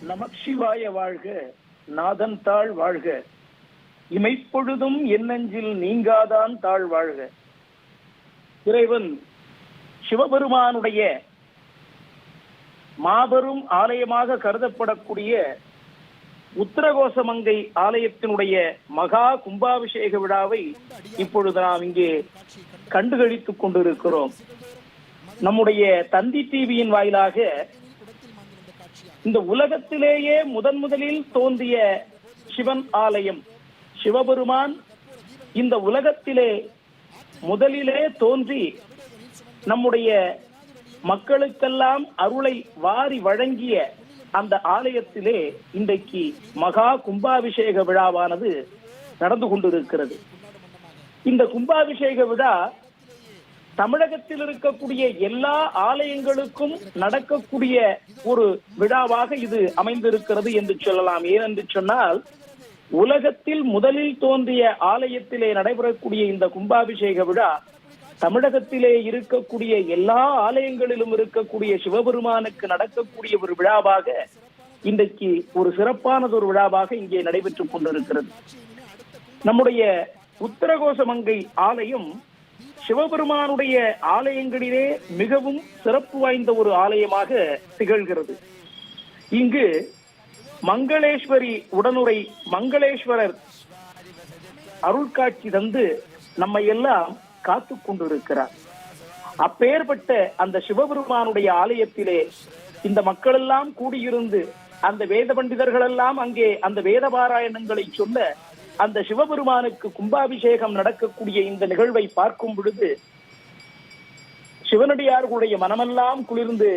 நமச்சிவாய வாழ்க, நாதன் தாழ் வாழ்க, இமைப்பொழுதும் என்னெஞ்சில் நீங்காதான் தாழ் வாழ்க. இறைவன் சிவபெருமானுடைய மாபெரும் ஆலயமாக கருதப்படக்கூடிய உத்தரகோசமங்கை ஆலயத்தினுடைய மகா கும்பாபிஷேக விழாவை இப்பொழுது நாம் இங்கே கண்டுகளித்துக் கொண்டிருக்கிறோம். நம்முடைய தந்தி டிவியின் வாயிலாக இந்த உலகத்திலேயே முதலில் தோன்றிய சிவன் ஆலயம் சிவபெருமான் இந்த உலகத்திலே முதலிலே தோன்றி நம்முடைய மக்களுக்கெல்லாம் அருளை வாரி வழங்கிய அந்த ஆலயத்திலே இன்றைக்கு மகா கும்பாபிஷேக விழாவானது நடந்து கொண்டிருக்கிறது. இந்த கும்பாபிஷேக விழா தமிழகத்தில் இருக்கக்கூடிய எல்லா ஆலயங்களுக்கும் நடக்கக்கூடிய ஒரு விழாவாக இது அமைந்திருக்கிறது என்று சொல்லலாம். ஏனென்று சொன்னால், உலகத்தில் முதலில் தோன்றிய ஆலயத்திலே நடைபெறக்கூடிய இந்த கும்பாபிஷேக விழா தமிழகத்திலே இருக்கக்கூடிய எல்லா ஆலயங்களிலும் இருக்கக்கூடிய சிவபெருமானுக்கு நடக்கக்கூடிய ஒரு விழாவாக இன்றைக்கு ஒரு சிறப்பானது ஒரு விழாவாக இங்கே நடைபெற்றுக் கொண்டிருக்கிறது. நம்முடைய உத்தரகோசமங்கை ஆலயம் சிவபெருமானுடைய ஆலயங்களிலே மிகவும் சிறப்பு வாய்ந்த ஒரு ஆலயமாக திகழ்கிறது. இங்கு மங்களேஸ்வரி உடனுரை மங்களேஸ்வரர் அருள்காட்சி தந்து நம்மை எல்லாம் காத்து கொண்டிருக்கிறார். அப்பேற்பட்ட அந்த சிவபெருமானுடைய ஆலயத்திலே இந்த மக்கள் எல்லாம் கூடியிருந்து அந்த வேத பண்டிதர்கள் எல்லாம் அங்கே அந்த வேத பாராயணங்களை சொல்ல அந்த சிவபெருமானுக்கு கும்பாபிஷேகம் நடக்கக்கூடிய இந்த நிகழ்வை பார்க்கும் பொழுது சிவனடியார்களுடைய மனமெல்லாம் குளிர்ந்து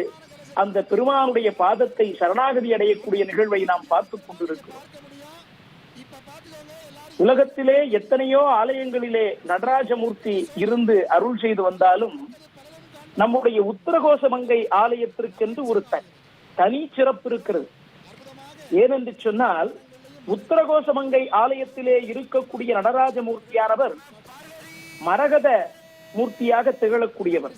அந்த பெருமானுடைய பாதத்தை சரணாகதி அடையக்கூடிய நிகழ்வை நாம் பார்த்துக் கொண்டிருக்கிறோம். உலகத்திலே எத்தனையோ ஆலயங்களிலே நடராஜமூர்த்தி இருந்து அருள் செய்து வந்தாலும் நம்முடைய உத்தரகோசமங்கை ஆலயத்திற்கென்று ஒரு தனி சிறப்பு இருக்கிறது. ஏனென்று சொன்னால், உத்தரகோசமங்கை ஆலயத்திலே இருக்கக்கூடிய நடராஜமூர்த்தியானவர் மரகத மூர்த்தியாக திகழக்கூடியவர்.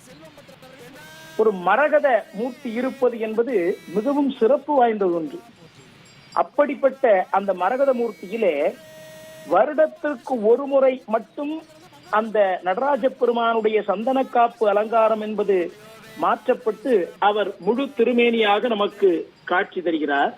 ஒரு மரகத மூர்த்தி இருப்பது என்பது மிகவும் சிறப்பு வாய்ந்த ஒன்று. அப்படிப்பட்ட அந்த மரகத மூர்த்தியிலே வருடத்திற்கு ஒரு முறை மட்டும் அந்த நடராஜ பெருமானுடைய சந்தன காப்பு அலங்காரம் என்பது மாற்றப்பட்டு அவர் முழு திருமேனியாக நமக்கு காட்சி தருகிறார்.